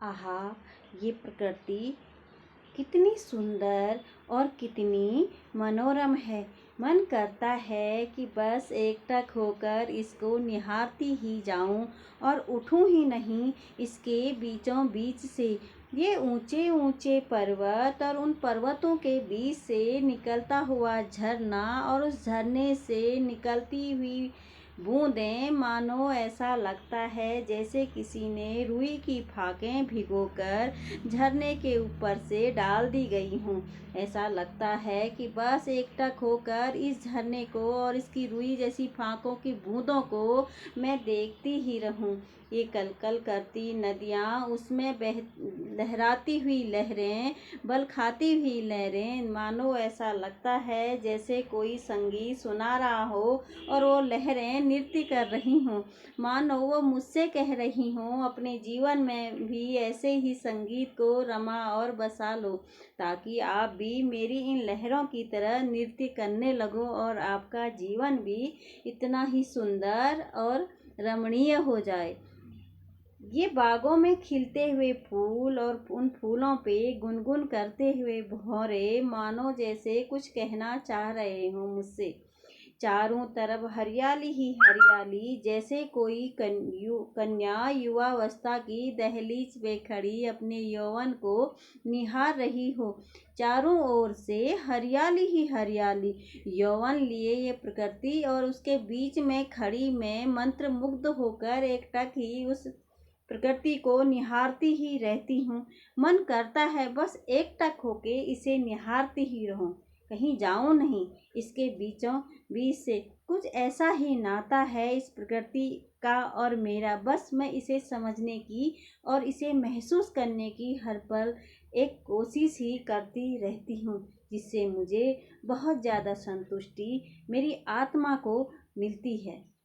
आहा! ये प्रकृति कितनी सुंदर और कितनी मनोरम है। मन करता है कि बस एकटक होकर इसको निहारती ही जाऊं और उठूं ही नहीं इसके बीचों बीच से। ये ऊंचे ऊंचे पर्वत और उन पर्वतों के बीच से निकलता हुआ झरना और उस झरने से निकलती हुई बूंदें, मानो ऐसा लगता है जैसे किसी ने रुई की फाकें भिगोकर झरने के ऊपर से डाल दी गई हूँ। ऐसा लगता है कि बस एकटक होकर इस झरने को और इसकी रुई जैसी फाकों की बूंदों को मैं देखती ही रहूं। ये कलकल करती नदियाँ, उसमें लहराती हुई लहरें, बल खाती हुई लहरें, मानो ऐसा लगता है जैसे कोई संगीत सुना रहा हो और वो लहरें नृत्य कर रही हों। मानो वो मुझसे कह रही हों, अपने जीवन में भी ऐसे ही संगीत को रमा और बसा लो, ताकि आप भी मेरी इन लहरों की तरह नृत्य करने लगो और आपका जीवन भी इतना ही सुंदर और रमणीय हो जाए। ये बागों में खिलते हुए फूल और उन फूलों पे गुनगुन करते हुए भौरे, मानो जैसे कुछ कहना चाह रहे हों मुझसे। चारों तरफ हरियाली ही हरियाली, जैसे कोई कन्या युवावस्था की दहलीज पे खड़ी अपने यौवन को निहार रही हो। चारों ओर से हरियाली ही हरियाली, यौवन लिए ये प्रकृति और उसके बीच में खड़ी मैं मंत्र मुग्ध होकर एकटक ही उस प्रकृति को निहारती ही रहती हूँ। मन करता है बस एकटक होके इसे निहारती ही रहूं, कहीं जाऊं नहीं। इसके बीचों बीच से कुछ ऐसा ही नाता है इस प्रकृति का और मेरा, बस मैं इसे समझने की और इसे महसूस करने की हर पल एक कोशिश ही करती रहती हूँ, जिससे मुझे बहुत ज़्यादा संतुष्टि मेरी आत्मा को मिलती है।